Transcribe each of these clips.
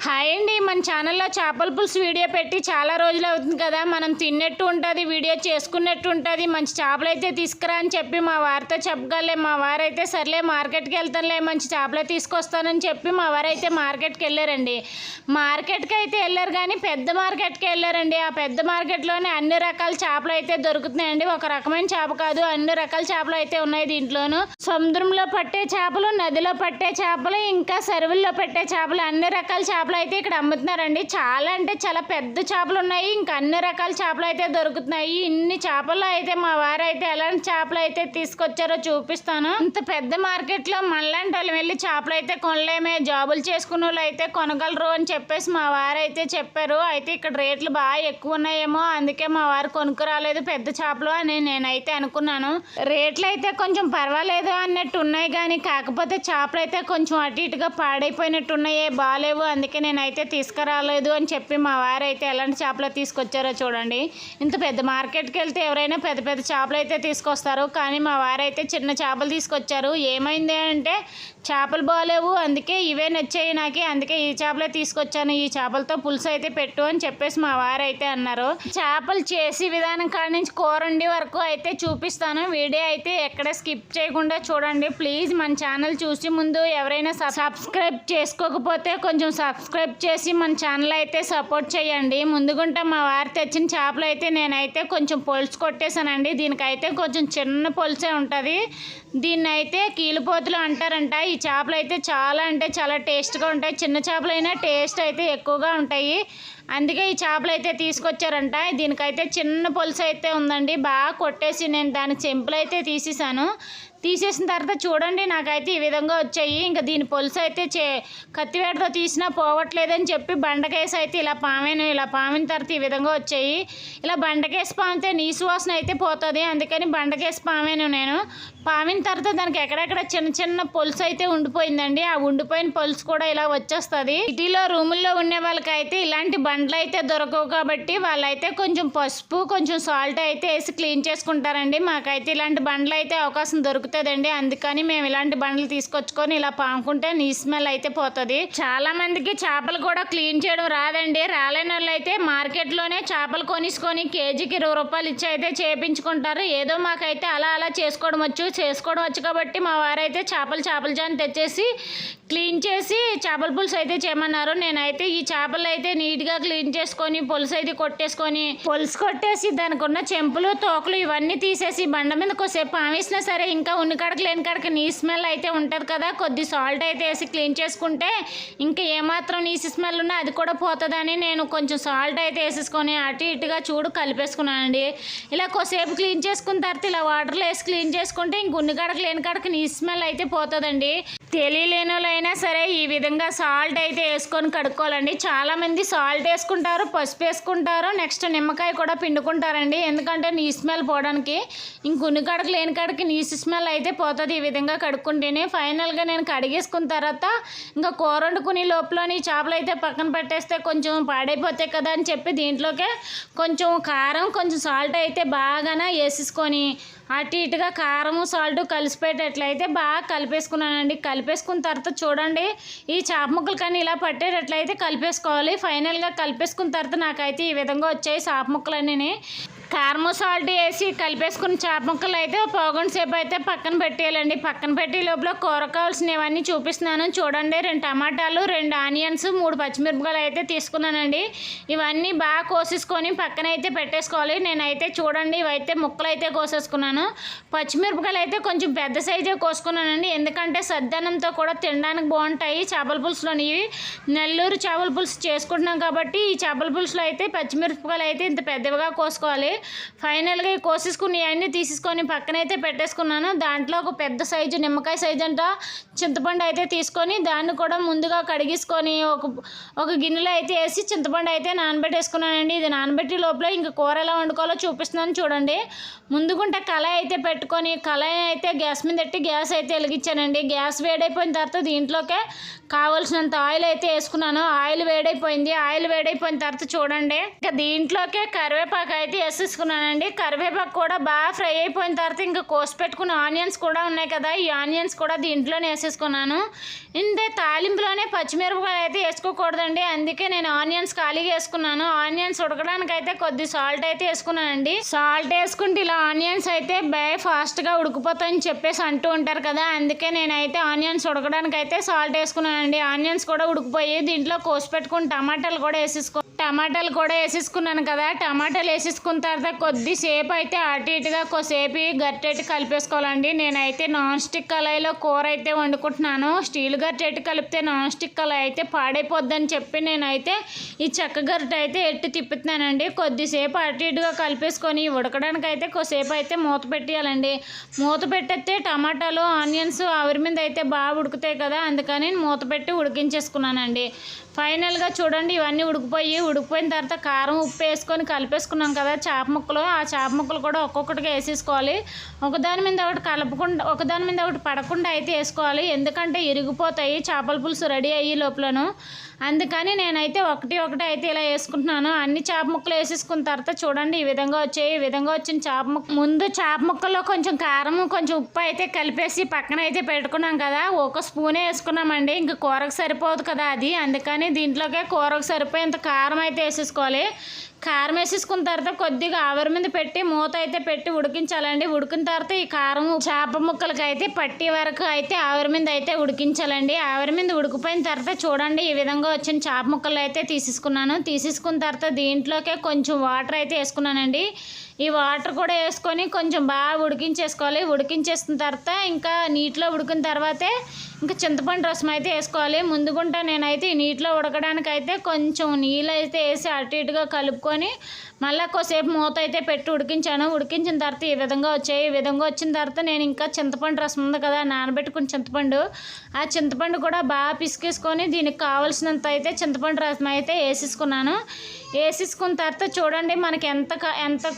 Hi అండి, మన ఛానల్లో చేపల పులుసు వీడియో పెట్టి చాలా రోజులు అవుతుంది కదా. మనం తిన్నట్టు ఉంటుంది, వీడియో చేసుకున్నట్టు ఉంటుంది. మంచి చేపలు అయితే తీసుకురా అని చెప్పి మా వారితో చెప్పగలే. మా వారైతే సర్లే మార్కెట్కి వెళ్తానులే, మంచి చేపలే తీసుకొస్తానని చెప్పి మా వారైతే మార్కెట్కి వెళ్ళారండి. మార్కెట్కి అయితే వెళ్ళారు కానీ పెద్ద మార్కెట్కి వెళ్ళారండి. ఆ పెద్ద మార్కెట్లోనే అన్ని రకాల చేపలు అయితే దొరుకుతున్నాయండి. ఒక రకమైన చేప కాదు, అన్ని రకాల చేపలు అయితే ఉన్నాయి దీంట్లోనూ. సముద్రంలో పట్టే చేపలు, నదిలో పట్టే చేపలు, ఇంకా చెరువుల్లో పట్టే చేపలు, అన్ని రకాల చేపలు అయితే ఇక్కడ అమ్ముతున్నారండి. చాలా అంటే చాలా పెద్ద చేపలు ఉన్నాయి, ఇంకా అన్ని రకాల చేపలు అయితే దొరుకుతున్నాయి. ఇన్ని చేపలు అయితే మా వారు అయితే ఎలాంటి చేపలు అయితే తీసుకొచ్చారో చూపిస్తాను. ఇంత పెద్ద మార్కెట్ లో మళ్ళంటి వాళ్ళు వెళ్ళి చేపలు అయితే కొనలేమే, జాబులు చేసుకున్న వాళ్ళు అయితే కొనగలరు అని చెప్పేసి మా వారు అయితే చెప్పారు. అయితే ఇక్కడ రేట్లు బాగా ఎక్కువ ఉన్నాయేమో, అందుకే మా వారు కొనుక్కురాలేదు పెద్ద చేపలు అని నేనైతే అనుకున్నాను. రేట్లు అయితే కొంచెం పర్వాలేదు అన్నట్టు ఉన్నాయి కానీ కాకపోతే చేపలు అయితే కొంచెం అటు ఇటుగా పాడైపోయినట్టు ఉన్నాయే, బాగాలేవు. అందుకే నేనైతే తీసుకురాలేదు అని చెప్పి మా వారు అయితే ఎలాంటి చేపలు తీసుకొచ్చారో చూడండి. ఇంత పెద్ద మార్కెట్కి వెళ్తే ఎవరైనా పెద్ద పెద్ద చేపలు అయితే తీసుకొస్తారు, కానీ మా వారు అయితే చిన్న చేపలు తీసుకొచ్చారు. ఏమైంది అంటే చేపలు బాగాలేవు, అందుకే ఇవే నచ్చాయి నాకు, అందుకే ఈ చేపలే తీసుకొచ్చాను, ఈ చేపలతో పులుసు అయితే పెట్టు అని చెప్పేసి మా వారు అయితే అన్నారు. చేపలు చేసి విధానం కాడ నుంచి కూరండి వరకు అయితే చూపిస్తాను. వీడియో అయితే ఎక్కడ స్కిప్ చేయకుండా చూడండి ప్లీజ్. మన ఛానల్ చూసి ముందు ఎవరైనా సబ్స్క్రైబ్ చేసుకోకపోతే కొంచెం సబ్స్క్రైబ్ చేసి మన ఛానల్ అయితే సపోర్ట్ చేయండి. ముందుగుంటే మా వారు తెచ్చిన చేపలు అయితే నేనైతే కొంచెం పొలుసు కొట్టేశానండి. దీనికైతే కొంచెం చిన్న పొలుసే ఉంటుంది, దీన్ని అయితే కీలుపోతులు అంటారంట. ఈ చేపలు అయితే చాలా అంటే చాలా టేస్ట్గా ఉంటాయి, చిన్న చేపలైనా టేస్ట్ అయితే ఎక్కువగా ఉంటాయి, అందుకే ఈ చేపలు అయితే తీసుకొచ్చారంట. దీనికైతే చిన్న పొలుసు అయితే ఉందండి, బాగా కొట్టేసి నేను దాని చెంపులు అయితే తీసేసిన తర్వాత చూడండి నాకైతే ఈ విధంగా వచ్చాయి. ఇంకా దీని పొలుసు అయితే కత్తివేటతో తీసినా పోవట్లేదని చెప్పి బండకేసి అయితే ఇలా పామిన తర్వాత ఈ విధంగా వచ్చాయి. ఇలా బండకేసి పామితే నీసు వాసన అయితే పోతుంది, అందుకని బండకేసి పామాను నేను. పామిన తర్వాత దానికి ఎక్కడెక్కడ చిన్న చిన్న పొలుసు అయితే ఉండిపోయిందండి. ఆ ఉండిపోయిన పొలుసు కూడా ఇలా వచ్చేస్తుంది. సిటీలో రూముల్లో ఉండే వాళ్ళకైతే ఇలాంటి బండ్లు అయితే దొరకవు కాబట్టి వాళ్ళైతే కొంచెం పసుపు కొంచెం సాల్ట్ అయితే వేసి క్లీన్ చేసుకుంటారండి. మాకైతే ఇలాంటి బండ్లు అయితే అవకాశం దొరుకుతుందండి, అందుకని మేము ఇలాంటి బండ్లు తీసుకొచ్చుకొని ఇలా పాముకుంటే నీ స్మెల్ అయితే పోతుంది. చాలా మందికి చేపలు కూడా క్లీన్ చేయడం రాదండి. రాలేని వాళ్ళు అయితే మార్కెట్లోనే చేపలు కొనిసుకొని కేజీకి 20 రూపాయలు ఇచ్చి అయితే చేయించుకుంటారు. ఏదో మాకైతే అలా చేసుకోవడం వచ్చు కాబట్టి మా వారైతే చేపల జాన్ తెచ్చేసి క్లీన్ చేసి చేపల పులుసు అయితే చేయమన్నారు. నేనైతే ఈ చేపలు అయితే నీట్గా క్లీన్ చేసుకొని పులుసు అయితే కొట్టేసి దానికి ఉన్న చెంపులు తోకలు ఇవన్నీ తీసేసి బండ మీద కొద్దిసేపు పామేసినా సరే ఇంకా ఉన్ని కడక లేని కడక నీ స్మెల్ అయితే ఉంటుంది కదా, కొద్ది సాల్ట్ అయితే వేసి క్లీన్ చేసుకుంటే ఇంకా ఏమాత్రం నీసి స్మెల్ ఉన్నా అది కూడా పోతుందని నేను కొంచెం సాల్ట్ అయితే వేసేసుకొని అటు ఇటుగా కలిపేసుకున్నానండి. ఇలా కొద్దిసేపు క్లీన్ చేసుకున్న తర్వాత ఇలా వాటర్లో వేసి క్లీన్ చేసుకుంటే ఇంక ఉన్ని కడక లేని కడక నీ స్మెల్ అయితే పోతుందండి. తెలియలేని వాళ్ళైనా సరే ఈ విధంగా సాల్ట్ అయితే వేసుకొని కడుక్కోవాలండి. చాలామంది సాల్ట్ వేసుకుంటారు, పసుపు వేసుకుంటారు, నెక్స్ట్ నిమ్మకాయ కూడా పిండుకుంటారండి, ఎందుకంటే నీ స్మెల్ పోవడానికి. ఇంక ఉన్ని కడక లేని కడకి నీసి స్మెల్ అయితే పోతుంది ఈ విధంగా కడుక్కుంటేనే. ఫైనల్గా నేను కడిగేసుకున్న తర్వాత ఇంకా కూర వండుకుని లోపలని చేపలు అయితే పక్కన పెట్టేస్తే కొంచెం పాడైపోతాయి కదా అని చెప్పి దీంట్లోకే కొంచెం కారం కొంచెం సాల్ట్ అయితే బాగా వేసేసుకొని అటు ఇటుగా కారము సాల్ట్ కలిసిపోయేటట్లయితే బాగా కలిపేసుకున్నానండి. కలిపేసుకున్న తర్వాత చూడండి ఈ చేప ముక్కలు కానీ ఇలా పట్టేటట్లయితే కలిపేసుకోవాలి. ఫైనల్గా కలిపేసుకున్న తర్వాత నాకైతే ఈ విధంగా వచ్చాయి చేప ముక్కలన్నీ. కారము సాల్ట్ వేసి కలిపేసుకున్న చేప ముక్కలు అయితే పోగొండ సేపు అయితే పక్కన పెట్టేయాలండి. పక్కన పెట్టే లోపల కూర కావాల్సినవన్నీ చూపిస్తున్నాను చూడండి. 2 టమాటాలు, 2 ఆనియన్స్, 3 పచ్చిమిరపకాయలు అయితే తీసుకున్నానండి. ఇవన్నీ బాగా కోసేసుకొని పక్కన అయితే పెట్టేసుకోవాలి. నేనైతే చూడండి ఇవైతే ముక్కలు అయితే కోసేసుకున్నాను. పచ్చిమిరపకాయలు అయితే కొంచెం పెద్ద సైజే కోసుకున్నానండి, ఎందుకంటే సద్దనంతో కూడా తినడానికి బాగుంటాయి చేపల పులుసులోని. ఇవి నెల్లూరు చేపల పులుసు చేసుకుంటున్నాం కాబట్టి ఈ చేపల పులుసులో అయితే పచ్చిమిరపకాయలు అయితే ఇంత పెద్దవిగా కోసుకోవాలి. ఫైనల్గా కోసేసుకుని అన్నీ తీసేసుకొని పక్కనైతే పెట్టేసుకున్నాను. దాంట్లో ఒక పెద్ద సైజు నిమ్మకాయ సైజు అంట చింతపండు అయితే తీసుకొని దాన్ని కూడా ముందుగా కడిగేసుకొని ఒక గిన్నెలో అయితే వేసి చింతపండు అయితే నానబెట్టేసుకున్నానండి. ఇది నానబెట్టి లోపల ఇంక కూర ఎలా వండుకోవాలో చూపిస్తున్నాను చూడండి. ముందుగుంటే కళాయి అయితే పెట్టుకొని కళాయి అయితే గ్యాస్ మీద పెట్టి గ్యాస్ అయితే వెలిగించానండి. గ్యాస్ వేడైపోయిన తర్వాత దీంట్లోకే కావాల్సినంత ఆయిల్ అయితే వేసుకున్నాను. ఆయిల్ వేడైపోయింది. ఆయిల్ వేడైపోయిన తర్వాత చూడండి ఇంకా దీంట్లోకే కరివేపాకు అయితే వేసి వేసేసుకున్నానండి. కరివేపాకు కూడా బాగా ఫ్రై అయిపోయిన తర్వాత ఇంకా కోసి పెట్టుకున్న ఆనియన్స్ కూడా ఉన్నాయి కదా, ఈ ఆనియన్స్ కూడా దీంట్లోనే వేసేసుకున్నాను. ఇంతే తాలింపులోనే పచ్చిమిరపకాయలు అయితే వేసుకోకూడదండి, అందుకే నేను ఆనియన్స్ ఖాళీగా వేసుకున్నాను. ఆనియన్స్ ఉడకడానికి అయితే కొద్ది సాల్ట్ అయితే వేసుకున్నానండి. సాల్ట్ వేసుకుంటే ఇలా ఆనియన్స్ అయితే బాగా ఫాస్ట్గా ఉడికిపోతాయని చెప్పేసి అంటూ ఉంటారు కదా, అందుకే నేనైతే ఆనియన్స్ ఉడకడానికి అయితే సాల్ట్ వేసుకున్నానండి. ఆనియన్స్ కూడా ఉడికిపోయి దీంట్లో కోసి పెట్టుకుని టమాటాలు కూడా వేసేసుకున్నాను కదా. టమాటాలు వేసేసుకున్న తర్వాత కొద్దిసేపు అయితే అటు ఇటుగా కొద్దిసేపు గట్టెట్టి కలిపేసుకోవాలండి. నేనైతే నాన్ స్టిక్ కళాయిలో కూర అయితే వండుకుంటున్నాను. స్టీల్ గట్టెట్టి కలిపితే నాన్ స్టిక్ కళాయి అయితే పాడైపోద్దని చెప్పి నేనైతే ఈ చెక్క గరిటె అయితే ఎట్టి తిప్పుతున్నానండి. కొద్దిసేపు అటు ఇటుగా కలిపేసుకొని ఉడకడానికి అయితే కొద్దిసేపు అయితే మూత పెట్టేయాలండి. మూత పెట్టేస్తే టమాటాలు ఆనియన్స్ ఆవిరి మీద అయితే బాగా ఉడుకుతాయి కదా, అందుకని మూత పెట్టి ఉడికించేసుకున్నానండి. ఫైనల్గా చూడండి ఇవన్నీ ఉడికిపోయిన తర్వాత కారం ఉప్పు వేసుకొని కలిపేసుకున్నాం కదా చేప ముక్కలు, ఆ చేప ముక్కలు కూడా ఒక్కొక్కటిగా వేసేసుకోవాలి. ఒకదాని మీద ఒకటి పడకుండా అయితే వేసుకోవాలి, ఎందుకంటే ఇరిగిపోతాయి చేపల పులుసు రెడీ అయ్యి లోపలను. అందుకని నేనైతే ఒకటి అయితే ఇలా వేసుకుంటున్నాను. అన్ని చేప ముక్కలు వేసేసుకున్న తర్వాత చూడండి ఈ విధంగా వచ్చాయి. ఈ విధంగా వచ్చిన ముందు చేప ముక్కల్లో కొంచెం కారం కొంచెం ఉప్పు అయితే కలిపేసి పక్కన అయితే పెట్టుకున్నాం కదా, ఒక స్పూనే వేసుకున్నామండి. ఇంక కూరకు సరిపోదు కదా అది, అందుకని దీంట్లోకే కూరకు సరిపోయేంత కారం అయితే వేసేసుకోవాలి. కారం వేసేసుకున్న తర్వాత కొద్దిగా ఆవిరి మీద పెట్టి మూత అయితే పెట్టి ఉడికించాలండి. ఉడికిన తర్వాత ఈ కారం చేప ముక్కలకి అయితే పట్టి వరకు అయితే ఆవిరి మీద అయితే ఉడికించాలండి. ఆవిరి మీద ఉడికిపోయిన తర్వాత చూడండి ఈ విధంగా వచ్చిన చేప ముక్కలు అయితే తీసేసుకున్న తర్వాత దీంట్లోకే కొంచెం వాటర్ అయితే వేసుకున్నానండి. ఈ వాటర్ కూడా వేసుకొని కొంచెం బాగా ఉడికించేసుకోవాలి. ఉడికించేసిన తర్వాత ఇంకా నీటిలో ఉడికిన తర్వాతే ఇంకా చింతపండు రసం అయితే వేసుకోవాలి. ముందుగుంటా నేనైతే ఈ నీటిలో ఉడకడానికి అయితే కొంచెం నీళ్ళు అయితే వేసి అటు ఇటుగా కలుపుకొని మళ్ళీ కొద్దిసేపు మూత అయితే పెట్టి ఉడికించాను. ఉడికించిన తర్వాత ఈ విధంగా వచ్చాయి. ఈ విధంగా వచ్చిన తర్వాత నేను ఇంకా చింతపండు రసం ఉంది కదా నానబెట్టుకుని చింతపండు, ఆ చింతపండు కూడా బాగా పిసికేసుకొని దీనికి కావాల్సినంత అయితే చింతపండు రసం అయితే వేసేసుకున్నాను. వేసేసుకున్న తర్వాత చూడండి మనకి ఎంత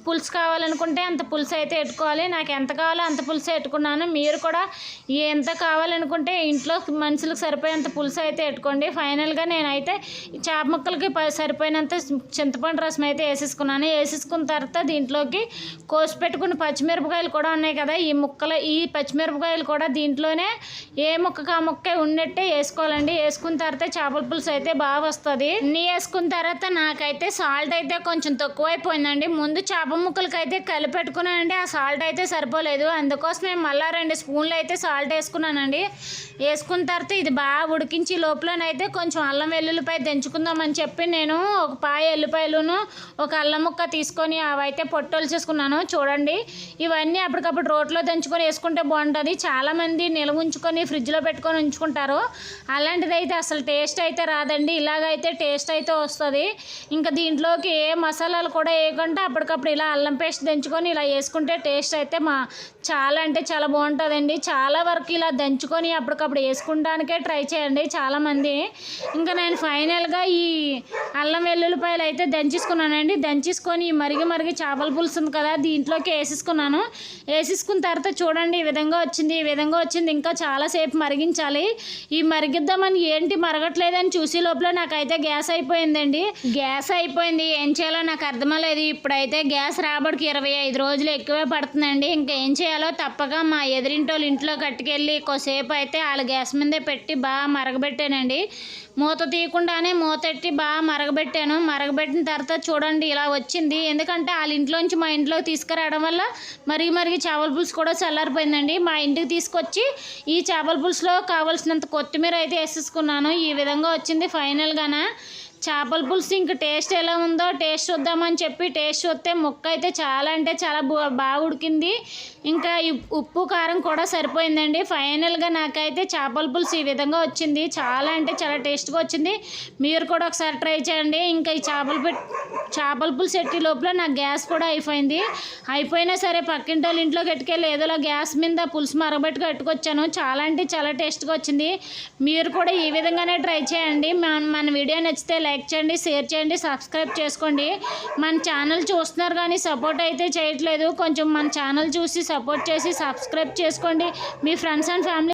పులుసు కావాలనుకుంటే అంత పులుసు అయితే పెట్టుకోవాలి. నాకు ఎంత కావాలో అంత పులుసు పెట్టుకున్నాను. మీరు కూడా ఎంత కావాలనుకుంటే ఇంట్లో మనుషులకు సరిపోయేంత పులుసు అయితే పెట్టుకోండి. ఫైనల్గా నేనైతే చేప ముక్కలకి సరిపోయినంత చింతపండు రసం అయితే వేసేసుకున్నాను. వేసేసుకున్న తర్వాత దీంట్లోకి కోసి పెట్టుకున్న పచ్చిమిరపకాయలు కూడా ఉన్నాయి కదా, ఈ పచ్చిమిరపకాయలు కూడా దీంట్లోనే ఏ ముక్కకు ఆ ముక్క ఉన్నట్టే వేసుకోవాలండి. వేసుకున్న తర్వాత చేపల పులుసు అయితే బాగా వస్తుంది. ఇన్ని వేసుకున్న తర్వాత నాకైతే సాల్ట్ అయితే కొంచెం తక్కువైపోయిందండి. ముందు చేప ముక్కలకి అయితే కలిపెట్టుకున్నానండి, ఆ సాల్ట్ అయితే సరిపోలేదు. అందుకోసం నేను మళ్ళీ 2 స్పూన్లు అయితే సాల్ట్ వేసుకున్నానండి. వేసుకున్న తర్వాత ఇది బాగా ఉడికించి లోపలనైతే కొంచెం అల్లం వెల్లుల్లిపాయ దంచుకుందామని చెప్పి నేను ఒక పాయ ఎల్లిపాయలును ఒక అల్లం ముక్క తీసుకొని అవైతే పొట్టోలు చేసుకున్నాను. చూడండి ఇవన్నీ అప్పటికప్పుడు రోట్లో దంచుకొని వేసుకుంటే బాగుంటుంది. చాలామంది నిల్వ ఉంచుకొని ఫ్రిడ్జ్లో పెట్టుకొని ఉంచుకుంటారు, అలాంటిది అయితే అసలు టేస్ట్ అయితే రాదండి. ఇలాగైతే టేస్ట్ అయితే వస్తుంది. ఇంకా దీంట్లోకి ఏ మసాలాలు కూడా వేయకుండా అప్పటికప్పుడు ఇలా అల్లం పేస్ట్ దంచుకొని ఇలా వేసుకుంటే టేస్ట్ అయితే చాలా అంటే చాలా బాగుంటుందండి. చాలా వరకు ఇలా దంచుకొని అప్పటికప్పుడు వేసుకుంటానికే ట్రై చేయండి చాలామంది. ఇంకా నేను ఫైనల్గా ఈ అల్లం వెల్లుల్లిపాయలు అయితే దంచేసుకున్నానండి. దంచేసుకొని మరిగి చేపల పులుసు ఉంది కదా దీంట్లోకి వేసేసుకున్నాను. వేసేసుకున్న తర్వాత చూడండి ఈ విధంగా వచ్చింది. ఇంకా చాలాసేపు మరిగించాలి. ఈ మరిగిద్దామని ఏంటి మరగట్లేదని చూసి లోపల నాకైతే గ్యాస్ అయిపోయిందండి. ఏం చేయాలో నాకు అర్థమలేదు. ఇప్పుడైతే గ్యాస్ రాబడికి 25 రోజులు ఎక్కువే పడుతుందండి. ఇంకా ఏం చేయాలో తప్పక మా ఎదురింటోళ్ళు ఇంట్లో కట్టుకెళ్ళి కొద్దిసేపు అయితే వాళ్ళ గ్యాస్ మీదే పెట్టి బాగా మరగబెట్టానండి. మూత తీయకుండానే మూతెట్టి బాగా మరగబెట్టాను. మరగబెట్టిన తర్వాత చూడండి ఇలా వచ్చింది. ఎందుకంటే వాళ్ళ ఇంట్లోంచి మా ఇంట్లోకి తీసుకురావడం వల్ల మరిగి చేపల పులుసు కూడా చల్లారిపోయిందండి. మా ఇంటికి తీసుకొచ్చి ఈ చేపల పులుసులో కావాల్సినంత కొత్తిమీర అయితే వేసేసుకున్నాను. ఈ విధంగా వచ్చింది ఫైనల్గాన చేపల పులుసు. ఇంక టేస్ట్ ఎలా ఉందో టేస్ట్ చూద్దామని చెప్పి టేస్ట్ చూస్తే ముక్క అయితే చాలా అంటే చాలా బాగా ఉడికింది. ఇంకా ఉప్పు కారం కూడా సరిపోయిందండి. ఫైనల్గా నాకైతే చేపల పులుసు ఈ విధంగా వచ్చింది. చాలా అంటే చాలా టేస్ట్గా వచ్చింది. మీరు కూడా ఒకసారి ట్రై చేయండి. ఇంకా ఈ చేపల పులుసు ఎట్టి లోపల నాకు గ్యాస్ కూడా అయిపోయినా సరే పక్కింటి వాళ్ళ ఇంట్లోకి ఎట్టుకెళ్ళి ఏదోలా గ్యాస్ మీద పులుసు మరగబెట్టుకు ఎట్టుకొచ్చాను. చాలా అంటే చాలా టేస్ట్గా వచ్చింది. మీరు కూడా ఈ విధంగానే ట్రై చేయండి. మన వీడియో నచ్చితే లైక్ చేయండి, షేర్ చేయండి, సబ్స్క్రైబ్ చేసుకోండి. మన ఛానల్ చూస్తున్నారు కానీ సపోర్ట్ అయితే చేయట్లేదు. కొంచెం మన ఛానల్ చూసి సపోర్ట్ చేసి సబ్స్క్రైబ్ చేసుకోండి. మీ ఫ్రెండ్స్ అండ్ ఫ్యామిలీ